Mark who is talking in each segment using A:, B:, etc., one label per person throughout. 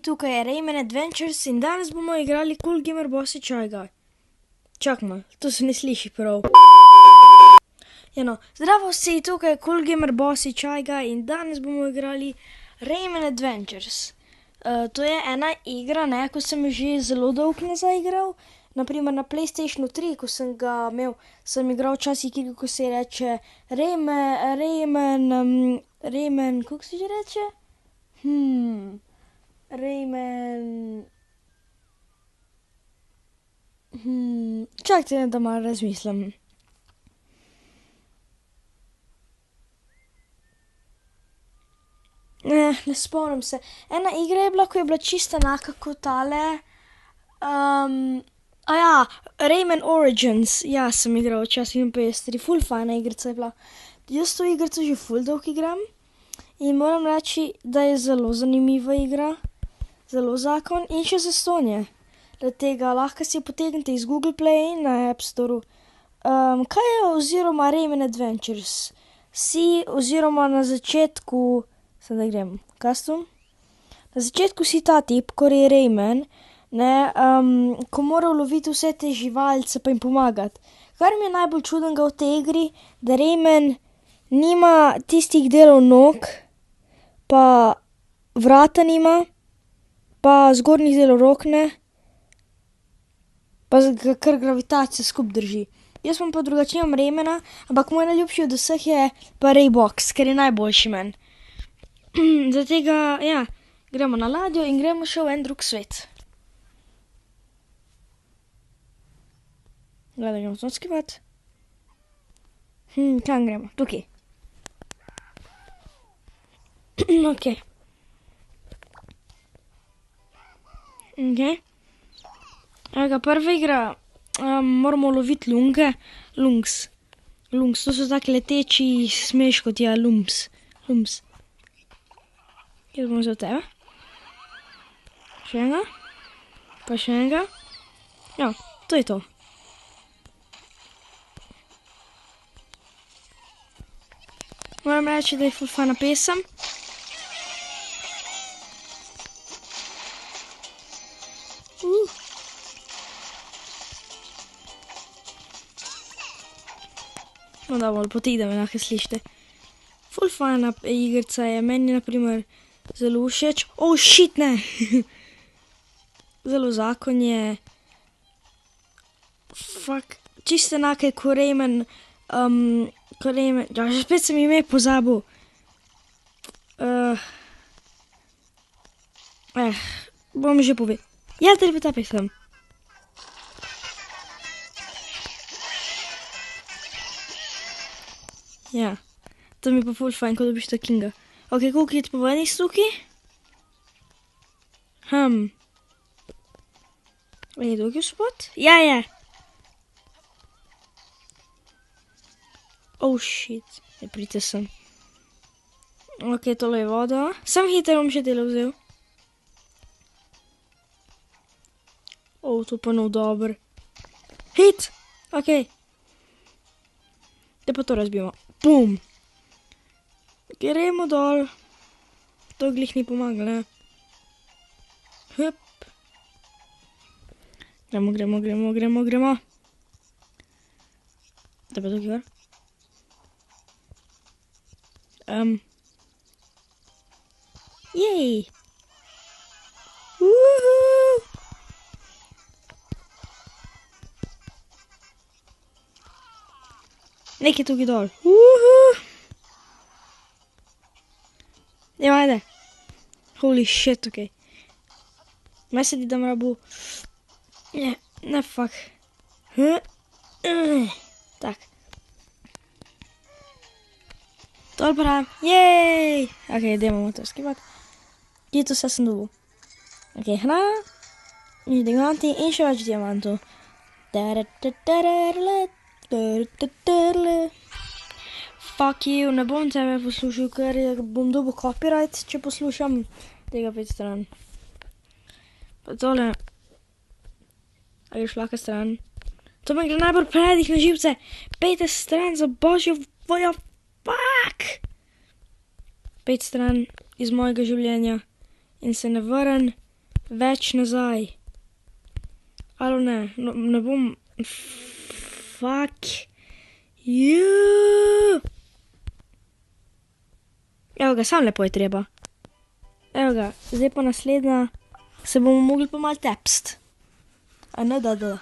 A: tukaj je Rayman Adventures in danes bomo igrali Cool Gamer Bossy Shy Guy. Čak malo, to se ne sliši prav. Zdravo vsi, tukaj je Cool Gamer Bossy Shy Guy in danes bomo igrali Rayman Adventures. To je ena igra, ko sem že zelo dolgo nazaj igral. Naprimer na PlayStationu 3, ko sem ga imel, sem igral včasih igro, ko se reče Rayman, kako se že reče? Rayman... Čakajte, da malo razmislim. Ne spomnim se. Ena igra je bila, ko je bila čista enaka kot tale. Rayman Origins. Ja, sem igral včasih na PS3. Ful fajna igrica je bila. Jaz to igrico že ful dolgo igram. In moram reči, da je zelo zanimiva igra. Zelo zakon in še zastonj je. Tega lahko si jo potegnete iz Google Play na App Storeu. Kaj je oziroma Rayman Adventures? Oziroma na začetku... Sedaj grem custom. Na začetku si ta tip, ko je Rayman, ko mora uloviti vse te živalce pa jim pomagati. Kar mi je najbolj čudnega v tej igri, da Rayman nima tistih delov nog, pa vrata nima, pa zgornjih delov rok ne, pa ga kar gravitacija skup drži. Jaz pa drugače imam Raymana, ampak moj najljubši od vseh je pa Raybox, ker je najboljši men. Zatega, gremo na ladjo in gremo še v en drug svet. Gledaj, gremo odskivat. Kam gremo? Tukaj. Ok. Prva igra, moramo loviti lunge. Lungs, to so tak leteči smeškoti, lums. Kjer bomo za tebe? Še enega? Pa še enega? Ja, to je to. Moram reči, da je ful fajna pesem. No da bolj poti, da me lahko slišite. Ful fajna igrica je, meni je naprimer zelo všeč. Oh shit, ne! Zelo zakon je. Fuck, čisto enake ko Rayman, že spet sem ime pozabil. Bom že povedal. Ja, da je ta pesem. Ja, to mi pa ful fajn, ko dobiš ta kinga. Ok, koliko je povedanih tukaj? Je dolgi spot? Ja, je. Oh shit, ne pridite sem. Ok, tole je voda. Sam hiter bom še tele vzel. Oh, to pa nov dober. Hit! Ok. Da pa to razbijemo. Bum! Gremo dol. To glih ni pomagal, ne? Hup. Gremo. Da pa tukaj gor. Jej! Nekaj tukaj dol. Ja, ajde. Holy shit, okej. Maj se di, da mrabu... Ne, fuck. Tak. Dobra, jej! Okej, dajmo to skivat. Kje to vse sem dobil? Okej, hrana. In diamanti in še več diamantov. Fuck you, ne bom tebe poslušal, ker bom dobil copyright, če poslušam tega 5 stran. Pa tole. A greš lahko stran? To me gre najbolj predih na živce. 5 stran za božjo voljo, fuck! 5 stran iz mojega življenja in se ne vrn Več nazaj. Alo ne, ne bom... Fuck. Evo ga, sam lepo je treba. Evo ga, zdaj pa naslednja. Se bomo mogli pa malo tepst. A ne, da.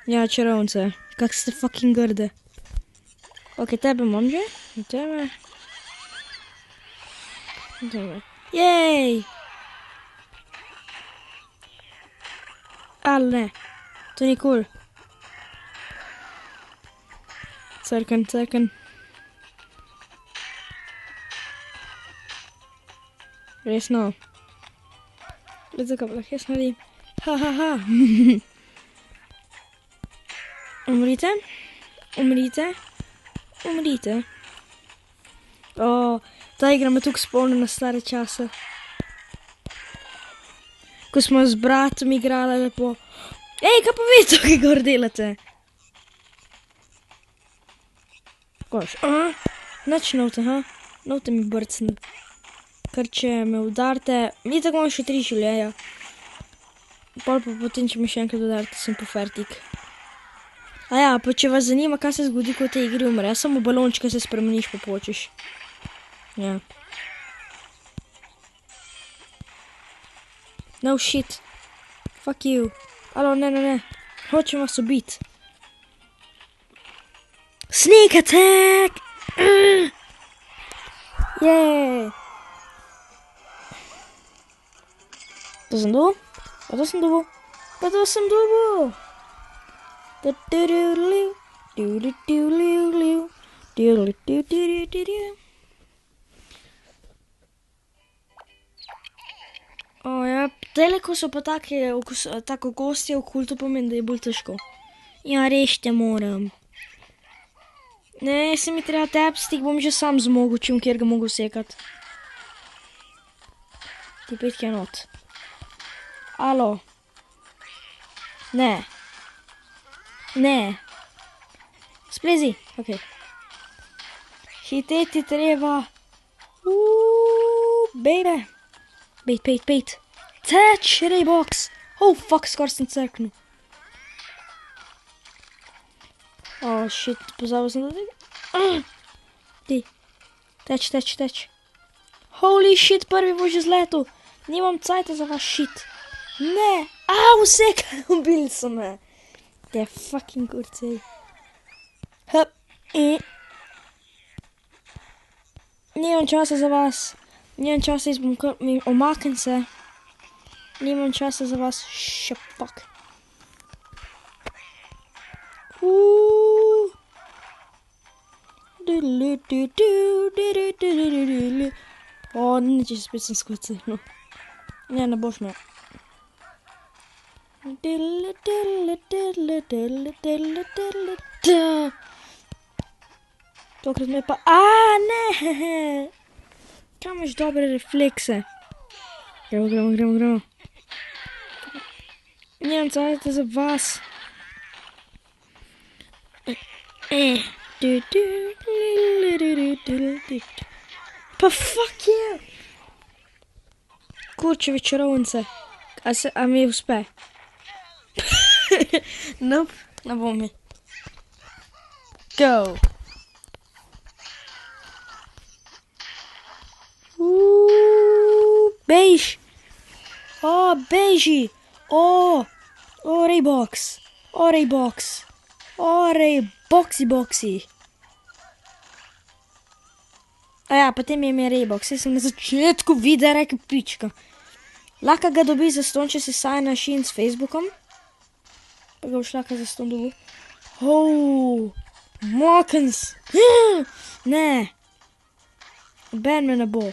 A: Ja, čarovnice. Kak ste fucking grde. Ok, tebe imam že. Tebe. Jej! Ali ne. To ni cool. Crken. Resno. Gled, zakaj pa lahko jaz naredim. Ha. Umrite. Ta igra me tukaj spomni na stare čase. Ko smo z bratom igrali lepo. Ej, kaj pa vi tukaj gor delate? Koš, Nič novte, Novte mi brcne. Ker če me udarite, mi tako imam še 3 življenja. Potem, če me še enkrat udarite, sem pa fertik. Aja, pa če vas zanima, kaj se zgodi, ko te igri umre, samo balončke se spremeniš, pa počeš. Ja. No shit. Fuck you. Alo, ne. Hočem vas ubiti. Sneak attack! Jej! To sem dobil? Pa to sem dobil? Ja, tele, ko so pa tako gostje v kultu, pomeni, da je bolj težko. Ja, rešite moram. Ne, se mi treba tepstik, bom že sam zmogel, čim kjer ga mogu sekat. Ti 5 not. Alo. Ne. Splezi, ok. Hiteti treba. Baby. Bejt. Teč, Raybox. Oh, fuck, skor sem crknil. Oh, shit, pozabil sem da tega. Ti. Teč. Holy shit, prvi bo že zletel. Nimam cajta za vaš shit. Ne. Vse, ubili so me. Te fucking kurcej. Hup. Nimam časa za vas. Nimam časa, omaknem se. Nimam časa za vas. Shit, fuck. Neče, spet sem skočil. Ne boš me. Tokrat me pa... ne! Kaj imaš dobre reflekse? Gremo. Nimam cajta za vas. Pa fuck je! Kurčevi čarovnice. A mi uspe? Nope, ne bom mi. Go! Bejž! Bejži! Raybox! Rayboxy! Aja, potem je ime Raybox, jaz sem na začetku videa rekel pička. Lahko ga dobi zastonj, če si signaš in s Facebookom. Pa ga boš lahko zastonj dobil. Mokens! Ne! Ben me ne bo.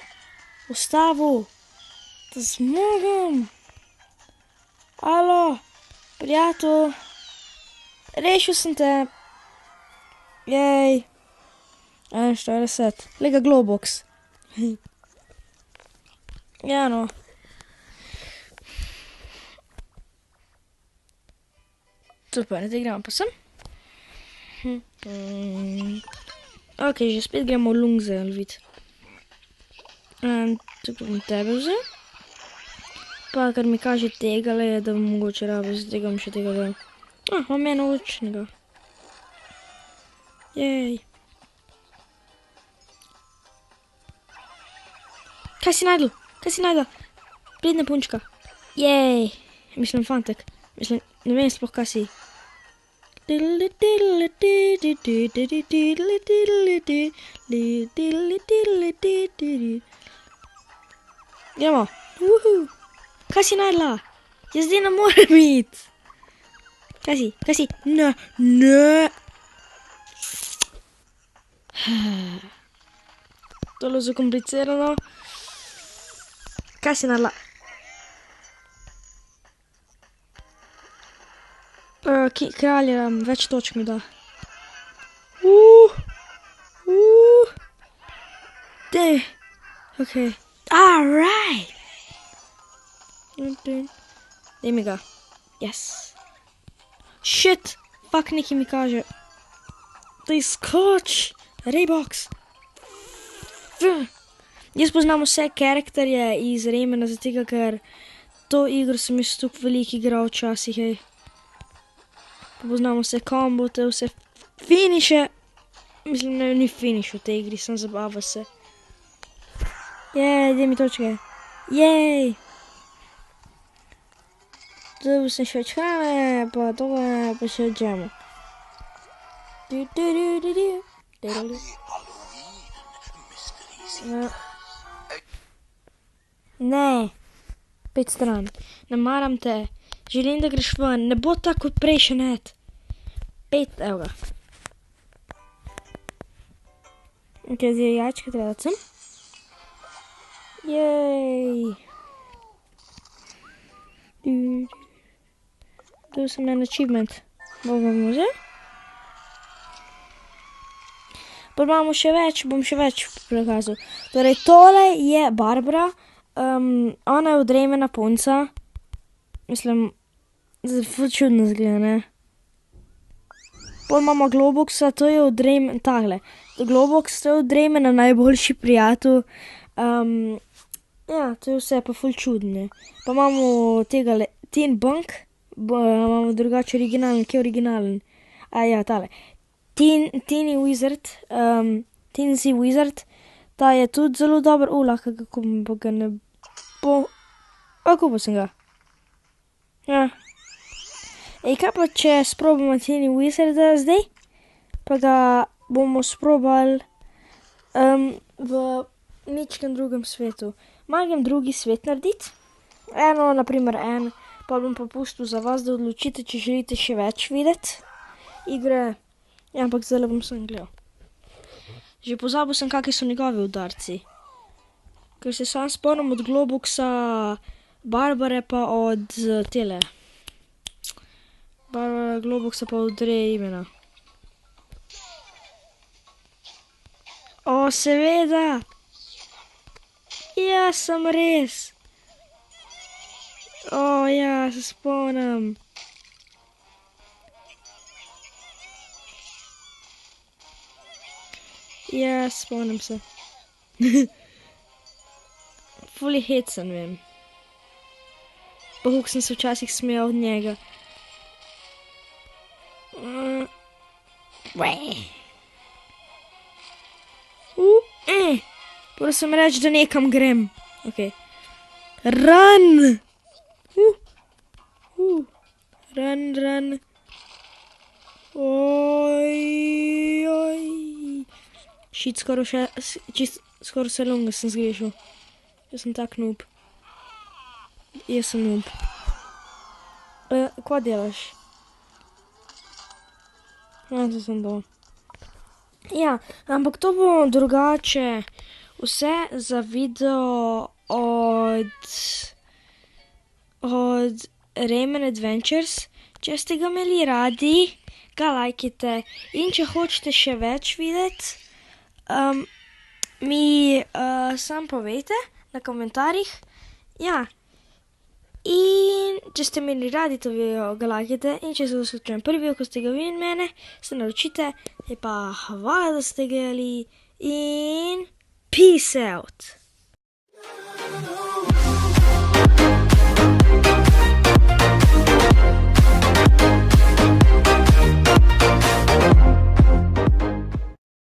A: Ustavil! Da zmogem! Alo! Prijatelj! Rešil sem te! Jej! 41. Lega Globox. Ja, no. Super, zdaj gremo pa sem. Ok, že spet gremo v Lungze, ali vid. Tukaj bom tebe vzel. Pa, ker mi kaže tegale, da bom mogoče rabil, z tega bom še tega dal. Imam eno učnega. Jej. Kaj si najdel? Kaj si najdel? Pridna punčka. Jej. Mislim, fantek. Mislim, ne vem sploh, kaj si. Gremo. Kaj si najdela? Jaz zdaj ne morem iti. Kaj si? Kaj si? Ne, ne. Tole je zakomplicirano. Kaj si naredila? Kralj več točk mi da. Dej. Ok. Alright. Dej mi ga. Yes. Shit. Fuck, nekaj mi kaže. Dej skoč. Raybox. Jaz poznam vse karakterje iz Raymana, zato ker to igro sem jaz tukaj veliko igral včasih, hej. Poznam vse kombote, vse finiše. Mislim, ne, ni finiš v tej igri, sem zabava se. Jej, daj mi točke. Jej. Dobil sem še več hrane, pa tole, pa še džemo. Ne, 5 stran. Ne maram te. Želim, da greš ven. Ne bo tako kot prej še net. 5, evo ga. Ok, zdaj jačke treba sem. Jej. Dobil sem en achievement. Bomo že? Pa imamo še več, bom še več prikazal. Torej, tole je Barbara. Ona je od Raymana punca. Mislim, ful čudno zgleda, ne? Pol imamo Globoxa, to je od Raymana, tahle. Globox, to je od Raymana najboljši prijatelj. Ja, to je vse pa ful čudno. Pa imamo tegale, Tin Bank. Imamo drugače originalen, kje je originalen? Ja, tale. Teeny Wizard, Teensy Wizard, ta je tudi zelo dober, lahko ga kupim, pa ga ne bo, kupil sem ga. Ja. Ej, kaj pa če sprobamo Teeny Wizarda zdaj, pa ga bomo sprobali v ničkem drugem svetu. Magam drugi svet narediti, naprimer pa bom pa pustil za vas, da odločite, če želite še več videti igre. Ja, ampak zdajle bom sem gledal. Že pozabil sem, kakvi so njegovi udarci. Ker se sam spomnim od Globoxa, Barbare pa od tele. Barbara, Globoxa pa od Raymana. O, seveda! Ja, sem res! O, ja, se spomnim. Ja, spomnim se. Ful je hecen, vem. Pa kako sem se včasih smejal od njega. Moral sem reči, da nekam grem. Ok. Run! Run. Oj. Shit, skoraj vse longa sem zgrešil. Jaz sem tak noob. Jaz sem noob. Kva delaš? To sem dol. Ja, ampak to bo drugače vse za video od Rayman Adventures. Če ste ga imeli radi, ga lajkite. In če hočete še več videti, mi sam povejte na komentarjih. Ja. In če ste imeli radi to video, ga lajkite. In če se zaslučujem prvi video, ko ste ga videli mene, se naročite. Pa hvala, da ste gledali. In peace out.